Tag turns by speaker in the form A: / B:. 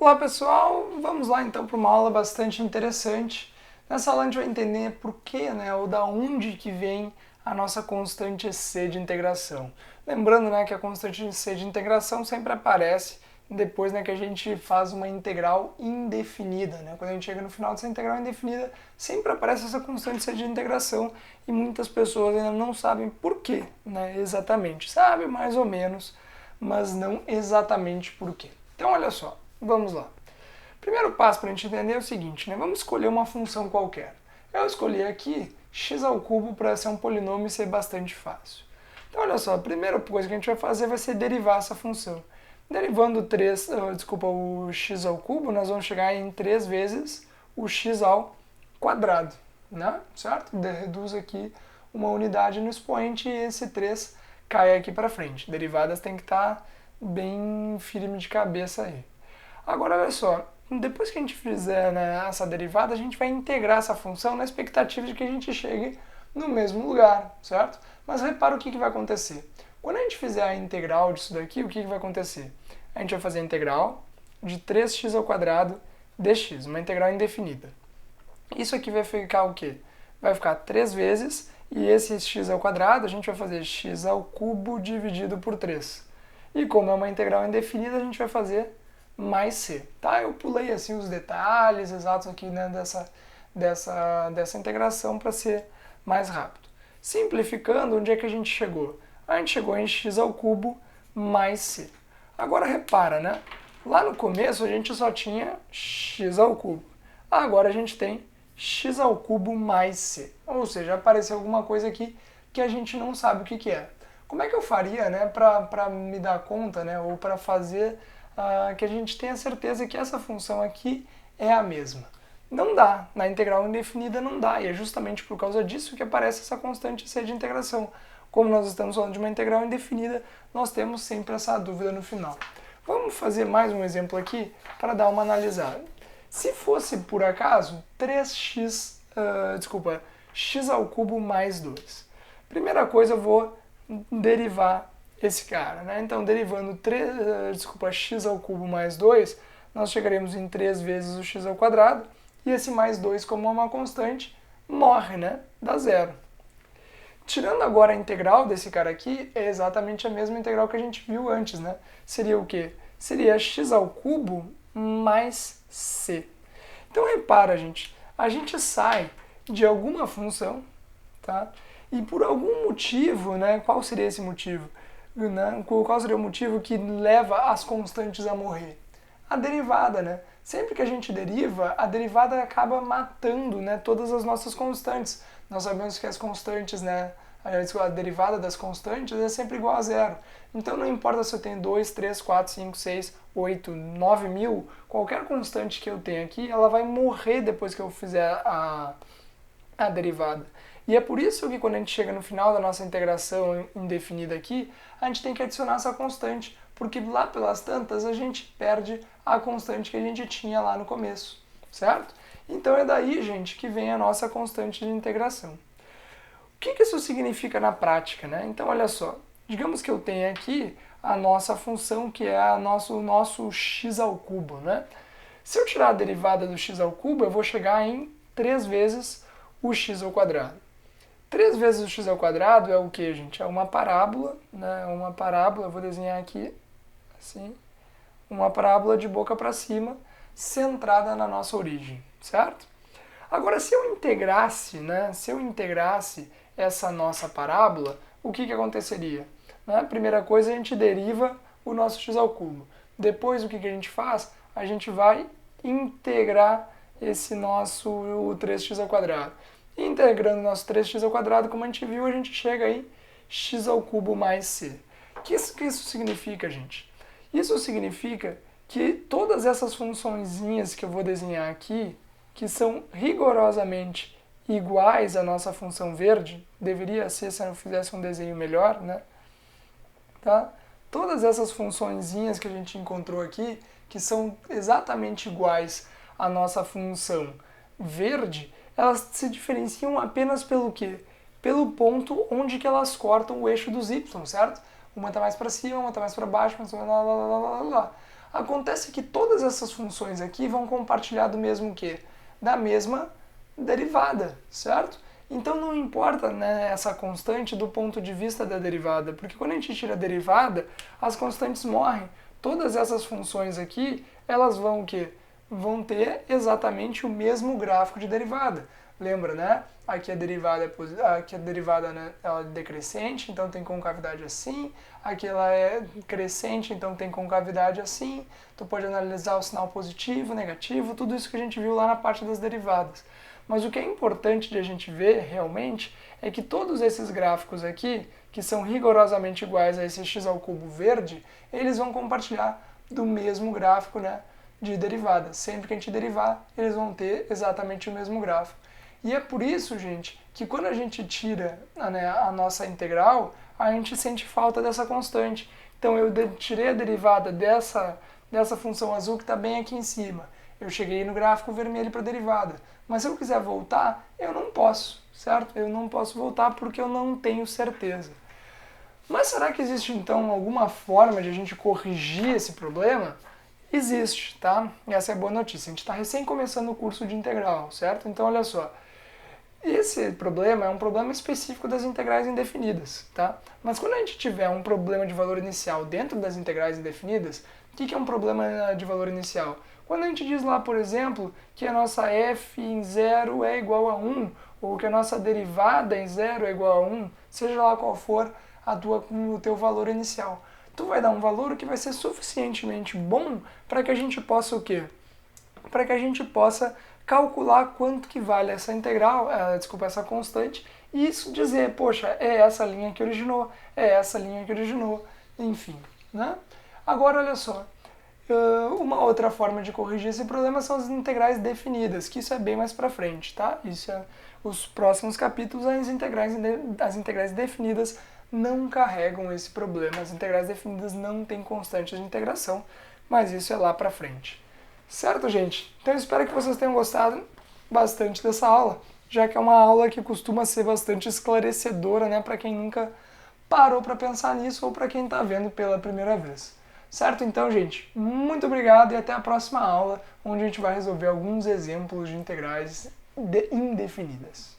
A: Olá pessoal, vamos lá então para uma aula bastante interessante. Nessa aula a gente vai entender por que, ou da onde que vem a nossa constante C de integração. Lembrando, que a constante C de integração sempre aparece depois, que a gente faz uma integral indefinida, Quando a gente chega no final dessa integral indefinida, sempre aparece essa constante C de integração e muitas pessoas ainda não sabem por quê, exatamente. Sabe mais ou menos, mas não exatamente por quê. Então olha só. Vamos lá. Primeiro passo para a gente entender é o seguinte, vamos escolher uma função qualquer. Eu escolhi aqui x ao cubo para ser um polinômio e ser bastante fácil. Então olha só, a primeira coisa que a gente vai fazer vai ser derivar essa função. Derivando o x ao cubo, nós vamos chegar em 3 vezes o x ao quadrado, certo? Reduz aqui uma unidade no expoente e esse 3 cai aqui para frente. Derivadas tem que estar bem firme de cabeça aí. Agora, olha só, depois que a gente fizer essa derivada, a gente vai integrar essa função na expectativa de que a gente chegue no mesmo lugar, certo? Mas repara o que vai acontecer. Quando a gente fizer a integral disso daqui, o que vai acontecer? A gente vai fazer a integral de 3x ao quadrado dx, uma integral indefinida. Isso aqui vai ficar o quê? Vai ficar 3 vezes, e esse x ao quadrado, a gente vai fazer x ao cubo dividido por 3. E como é uma integral indefinida, a gente vai fazer mais c, tá? Eu pulei assim os detalhes exatos aqui dessa integração para ser mais rápido. Simplificando, onde é que a gente chegou? A gente chegou em x ao cubo mais c. Agora repara, lá no começo a gente só tinha x ao cubo. Agora a gente tem x ao cubo mais c. Ou seja, apareceu alguma coisa aqui que a gente não sabe o que é. Como é que eu faria para me dar conta, ou para fazer que a gente tenha certeza que essa função aqui é a mesma? Não dá, na integral indefinida não dá, e é justamente por causa disso que aparece essa constante C de integração. Como nós estamos falando de uma integral indefinida, nós temos sempre essa dúvida no final. Vamos fazer mais um exemplo aqui para dar uma analisada. Se fosse, por acaso, 3x, x ao cubo mais 2. Primeira coisa, eu vou derivar esse cara, Então, derivando x ao cubo mais 2, nós chegaremos em 3 vezes o x ao quadrado, e esse mais 2, como é uma constante, morre, Dá zero. Tirando agora a integral desse cara aqui, é exatamente a mesma integral que a gente viu antes, Seria o quê? Seria x ao cubo mais c. Então, repara, gente, a gente sai de alguma função, tá? E por algum motivo, qual seria esse motivo? Qual seria o motivo que leva as constantes a morrer? A derivada, Sempre que a gente deriva, a derivada acaba matando, todas as nossas constantes. Nós sabemos que as constantes, a derivada das constantes é sempre igual a zero. Então não importa se eu tenho 2, 3, 4, 5, 6, 8, 9 mil, qualquer constante que eu tenha aqui, ela vai morrer depois que eu fizer a derivada. E é por isso que quando a gente chega no final da nossa integração indefinida aqui, a gente tem que adicionar essa constante, porque lá pelas tantas a gente perde a constante que a gente tinha lá no começo, certo? Então é daí, gente, que vem a nossa constante de integração. O que isso significa na prática, Então olha só, digamos que eu tenha aqui a nossa função que é o nosso x ao cubo, Se eu tirar a derivada do x ao cubo, eu vou chegar em 3 vezes o x ao quadrado. 3 vezes o x ao quadrado é o que, gente? É uma parábola, Uma parábola, eu vou desenhar aqui, assim, uma parábola de boca para cima, centrada na nossa origem, certo? Agora, se eu integrasse, essa nossa parábola, o que aconteceria? Primeira coisa, a gente deriva o nosso x ao cubo. Depois, o que a gente faz? A gente vai integrar esse nosso 3x ao quadrado. E integrando o nosso 3x ao quadrado, como a gente viu, a gente chega em x ao cubo mais c. O que isso significa, gente? Isso significa que todas essas funçõezinhas que eu vou desenhar aqui, que são rigorosamente iguais à nossa função verde, deveria ser se eu fizesse um desenho melhor, Tá? Todas essas funçõezinhas que a gente encontrou aqui, que são exatamente iguais à nossa função verde, elas se diferenciam apenas pelo quê? Pelo ponto onde que elas cortam o eixo dos y, certo? Uma está mais para cima, uma está mais para baixo, mas lá. Acontece que todas essas funções aqui vão compartilhar do mesmo quê? Da mesma derivada, certo? Então não importa, né, essa constante do ponto de vista da derivada, porque quando a gente tira a derivada, as constantes morrem. Todas essas funções aqui, elas vão o quê? Vão ter exatamente o mesmo gráfico de derivada. Lembra, né? Aqui a derivada, né, ela é decrescente, então tem concavidade assim. Aqui ela é crescente, então tem concavidade assim. Tu pode analisar o sinal positivo, negativo, tudo isso que a gente viu lá na parte das derivadas. Mas o que é importante de a gente ver realmente é que todos esses gráficos aqui, que são rigorosamente iguais a esse x ao cubo verde, eles vão compartilhar do mesmo gráfico, né, de derivada. Sempre que a gente derivar, eles vão ter exatamente o mesmo gráfico. E é por isso, gente, que quando a gente tira, né, a nossa integral, a gente sente falta dessa constante. Então eu tirei a derivada dessa função azul que está bem aqui em cima. Eu cheguei no gráfico vermelho para a derivada. Mas se eu quiser voltar, eu não posso, certo? Eu não posso voltar porque eu não tenho certeza. Mas será que existe então alguma forma de a gente corrigir esse problema? Existe, tá? E essa é a boa notícia. A gente está recém começando o curso de integral, certo? Então olha só. Esse problema é um problema específico das integrais indefinidas, tá? Mas quando a gente tiver um problema de valor inicial dentro das integrais indefinidas, o que é um problema de valor inicial? Quando a gente diz lá, por exemplo, que a nossa f em 0 é igual a 1, ou que a nossa derivada em 0 é igual a 1, seja lá qual for o teu valor inicial. Tu vai dar um valor que vai ser suficientemente bom para que a gente possa o quê? Para que a gente possa calcular quanto que vale essa integral, essa constante, e isso dizer, poxa, é essa linha que originou, é essa linha que originou, enfim, né? Agora, olha só, uma outra forma de corrigir esse problema são as integrais definidas, que isso é bem mais pra frente, tá? Isso é os próximos capítulos, as integrais definidas não carregam esse problema, as integrais definidas não têm constantes de integração, mas isso é lá pra frente. Certo, gente? Então eu espero que vocês tenham gostado bastante dessa aula, já que é uma aula que costuma ser bastante esclarecedora, né, para quem nunca parou para pensar nisso ou para quem está vendo pela primeira vez. Certo? Então, gente, muito obrigado e até a próxima aula, onde a gente vai resolver alguns exemplos de integrais indefinidas.